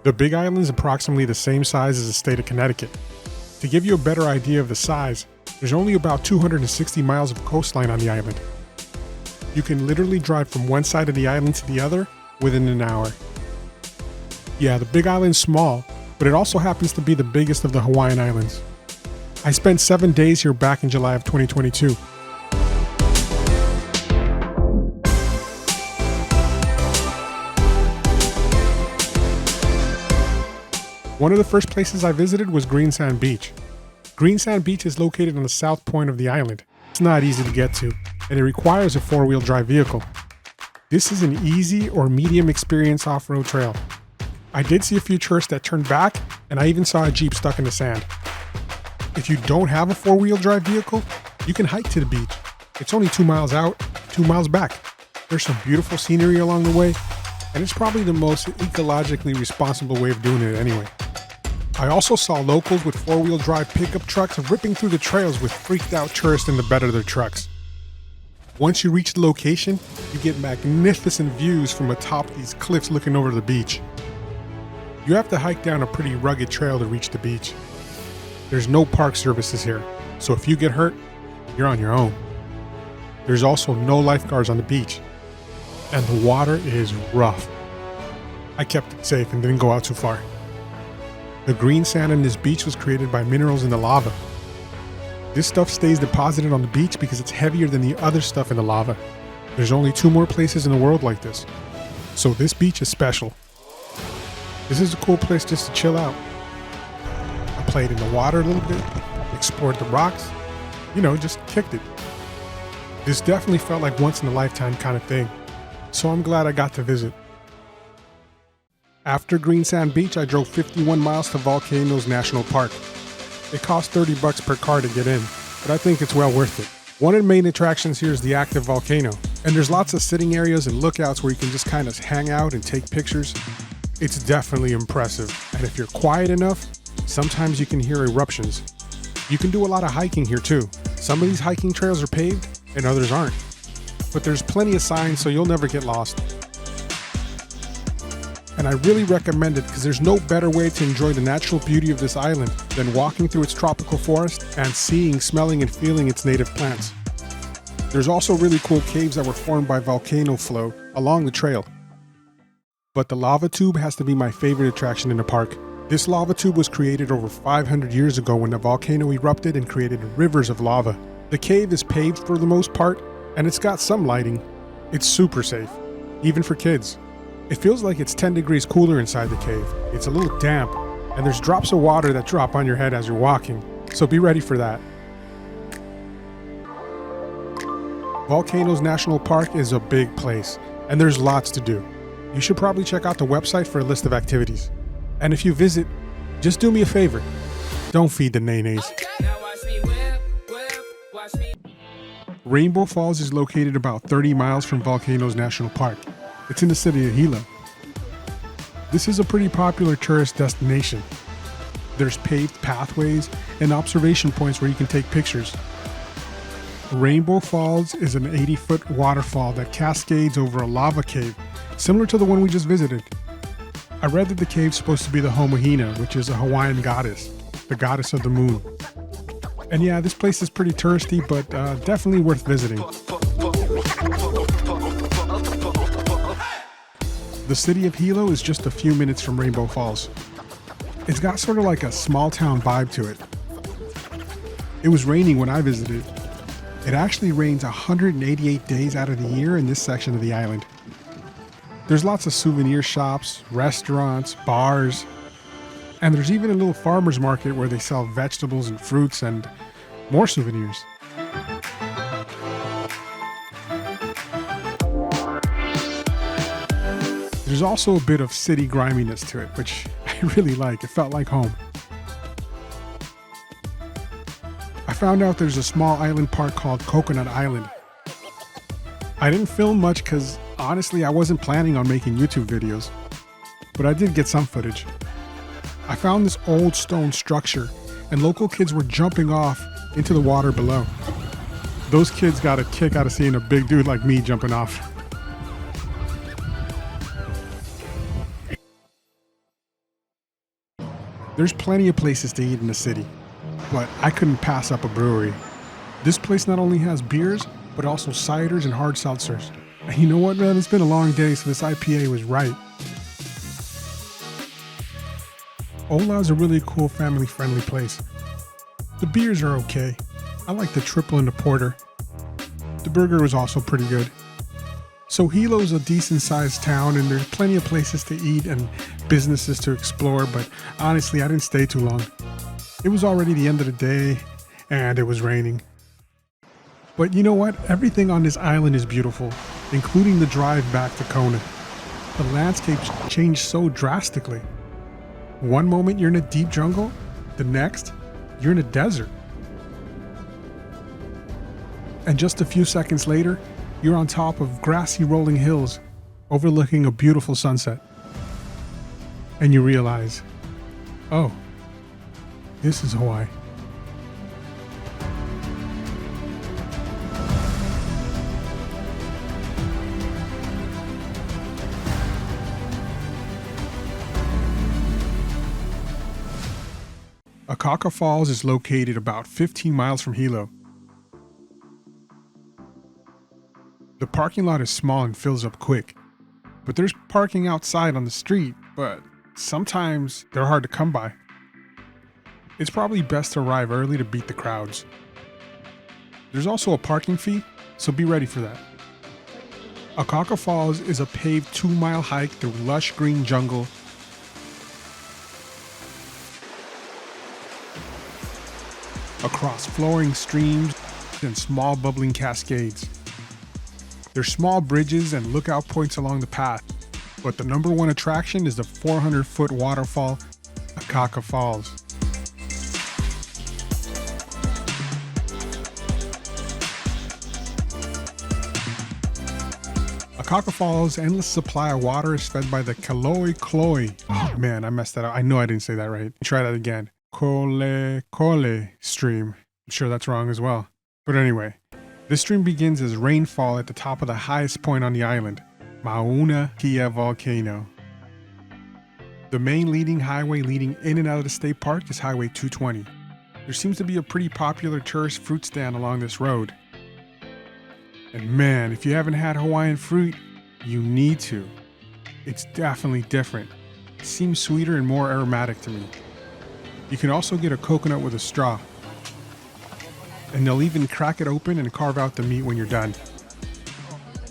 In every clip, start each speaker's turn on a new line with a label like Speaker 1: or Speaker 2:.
Speaker 1: The Big Island is approximately the same size as the state of Connecticut. To give you a better idea of the size, there's only about 260 miles of coastline on the island. You can literally drive from one side of the island to the other within an hour. Yeah, the Big Island's small, but it also happens to be the biggest of the Hawaiian Islands. I spent 7 days here back in July of 2022. One of the first places I visited was Greensand Beach. Greensand Beach is located on the south point of the island. It's not easy to get to, and it requires a four-wheel drive vehicle. This is an easy or medium experience off-road trail. I did see a few tourists that turned back, and I even saw a Jeep stuck in the sand. If you don't have a four-wheel drive vehicle, you can hike to the beach. It's only 2 miles out, 2 miles back. There's some beautiful scenery along the way, and it's probably the most ecologically responsible way of doing it anyway. I also saw locals with four-wheel drive pickup trucks ripping through the trails with freaked out tourists in the bed of their trucks. Once you reach the location, you get magnificent views from atop these cliffs looking over the beach. You have to hike down a pretty rugged trail to reach the beach. There's no park services here, so if you get hurt, you're on your own. There's also no lifeguards on the beach, and the water is rough. I kept it safe and didn't go out too far. The green sand in this beach was created by minerals in the lava. This stuff stays deposited on the beach because it's heavier than the other stuff in the lava. There's only 2 more places in the world like this, so this beach is special. This is a cool place just to chill out. I played in the water a little bit, explored the rocks, just kicked it. This definitely felt like once in a lifetime kind of thing, so I'm glad I got to visit. After Greensand Beach, I drove 51 miles to Volcanos National Park. It cost $30 per car to get in, but I think it's well worth it. One of the main attractions here is the active volcano, and there's lots of sitting areas and lookouts where you can just kind of hang out and take pictures. It's definitely impressive, and if you're quiet enough, sometimes you can hear eruptions. You can do a lot of hiking here too. Some of these hiking trails are paved, and others aren't. But there's plenty of signs, so you'll never get lost. And I really recommend it because there's no better way to enjoy the natural beauty of this island than walking through its tropical forest and seeing, smelling, and feeling its native plants. There's also really cool caves that were formed by volcano flow along the trail. But the lava tube has to be my favorite attraction in the park. This lava tube was created over 500 years ago when the volcano erupted and created rivers of lava. The cave is paved for the most part, and it's got some lighting. It's super safe, even for kids. It feels like it's 10 degrees cooler inside the cave. It's a little damp, and there's drops of water that drop on your head as you're walking, so be ready for that. Volcanoes National Park is a big place, and there's lots to do. You should probably check out the website for a list of activities. And if you visit, just do me a favor. Don't feed the nenes. Rainbow Falls is located about 30 miles from Volcanoes National Park. It's in the city of Hilo. This is a pretty popular tourist destination. There's paved pathways and observation points where you can take pictures. Rainbow Falls is an 80-foot waterfall that cascades over a lava cave, similar to the one we just visited. I read that the cave's supposed to be the home of Hina, which is a Hawaiian goddess, the goddess of the moon. And yeah, this place is pretty touristy, but definitely worth visiting. The city of Hilo is just a few minutes from Rainbow Falls. It's got sort of like a small town vibe to it. It was raining when I visited. It actually rains 188 days out of the year in this section of the island. There's lots of souvenir shops, restaurants, bars, and there's even a little farmer's market where they sell vegetables and fruits and more souvenirs. There's also a bit of city griminess to it, which I really like. It felt like home. I found out there's a small island park called Coconut Island. I didn't film much because honestly I wasn't planning on making YouTube videos, but I did get some footage. I found this old stone structure and local kids were jumping off into the water below. Those kids got a kick out of seeing a big dude like me jumping off. There's plenty of places to eat in the city, but I couldn't pass up a brewery. This place not only has beers, but also ciders and hard seltzers. And you know what, man? It's been a long day, so this IPA was right. Ola is a really cool family-friendly place. The beers are okay. I like the triple and the porter. The burger was also pretty good. So Hilo's a decent-sized town, and there's plenty of places to eat and businesses to explore, but honestly, I didn't stay too long. It was already the end of the day, and it was raining. But you know what? Everything on this island is beautiful, including the drive back to Kona. The landscapes change so drastically. One moment you're in a deep jungle, the next, you're in a desert. And just a few seconds later, you're on top of grassy rolling hills, overlooking a beautiful sunset. And you realize, oh, this is Hawaii. Akaka Falls is located about 15 miles from Hilo. The parking lot is small and fills up quick, but there's parking outside on the street, but sometimes they're hard to come by. It's probably best to arrive early to beat the crowds. There's also a parking fee, so be ready for that. Akaka Falls is a paved 2-mile hike through lush green jungle, across flowing streams and small bubbling cascades. There's small bridges and lookout points along the path, but the number one attraction is the 400-foot waterfall, Akaka Falls. Akaka Falls' endless supply of water is fed by the kolekole. Oh man, I messed that up. I know I didn't say that right. Try that again. Kolekole stream. I'm sure that's wrong as well. But anyway, this stream begins as rainfall at the top of the highest point on the island, Mauna Kea Volcano. The main leading highway leading in and out of the state park is Highway 220. There seems to be a pretty popular tourist fruit stand along this road. And man, if you haven't had Hawaiian fruit, you need to. It's definitely different. It seems sweeter and more aromatic to me. You can also get a coconut with a straw. And they'll even crack it open and carve out the meat when you're done.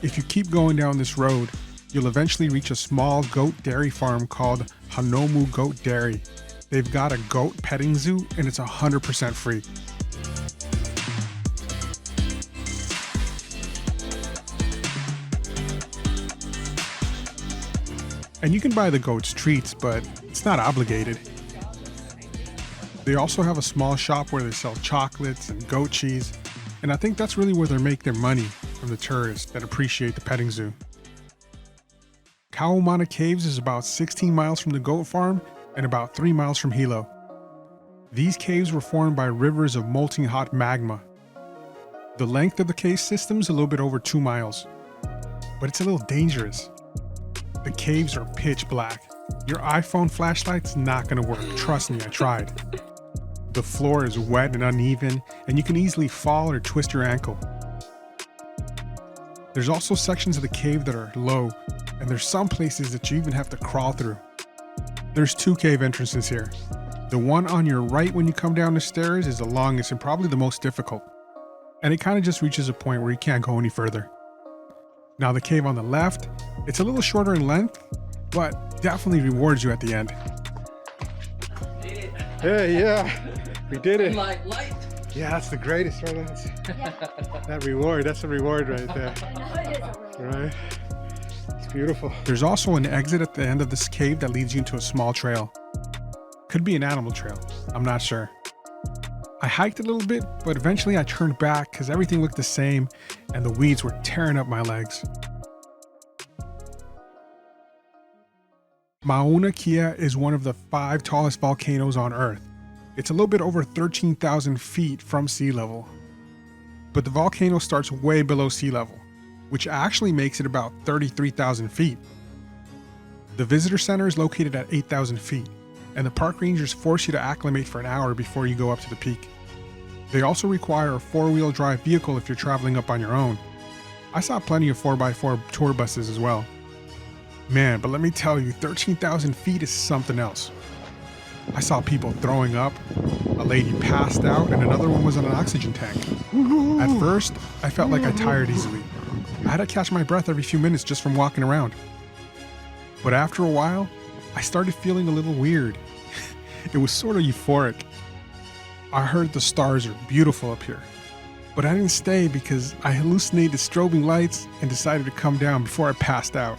Speaker 1: If you keep going down this road, you'll eventually reach a small goat dairy farm called Honomu Goat Dairy. They've got a goat petting zoo and it's 100% free. And you can buy the goats treats, but it's not obligated. They also have a small shop where they sell chocolates and goat cheese, and I think that's really where they make their money from the tourists that appreciate the petting zoo. Kaumana Caves is about 16 miles from the goat farm and about 3 miles from Hilo. These caves were formed by rivers of molten hot magma. The length of the cave system is a little bit over 2 miles, but it's a little dangerous. The caves are pitch black. Your iPhone flashlight's not gonna work, trust me, I tried. The floor is wet and uneven, and you can easily fall or twist your ankle. There's also sections of the cave that are low, and there's some places that you even have to crawl through. There's 2 cave entrances here. The one on your right when you come down the stairs is the longest and probably the most difficult. And it kind of just reaches a point where you can't go any further. Now the cave on the left, it's a little shorter in length, but definitely rewards you at the end. Hey, yeah, we did it.
Speaker 2: Light.
Speaker 1: Yeah, that's the greatest, right? That reward, that's a reward right there. Right? It's beautiful. There's also an exit at the end of this cave that leads you into a small trail. Could be an animal trail, I'm not sure. I hiked a little bit, but eventually I turned back because everything looked the same and the weeds were tearing up my legs. Mauna Kea is one of the 5 tallest volcanoes on Earth. It's a little bit over 13,000 feet from sea level. But the volcano starts way below sea level, which actually makes it about 33,000 feet. The visitor center is located at 8,000 feet, and the park rangers force you to acclimate for an hour before you go up to the peak. They also require a 4-wheel drive vehicle if you're traveling up on your own. I saw plenty of 4x4 tour buses as well. Man, but let me tell you, 13,000 feet is something else. I saw people throwing up, a lady passed out, and another one was on an oxygen tank. At first, I felt like I tired easily. I had to catch my breath every few minutes just from walking around. But after a while, I started feeling a little weird. It was sort of euphoric. I heard the stars are beautiful up here. But I didn't stay because I hallucinated strobing lights and decided to come down before I passed out.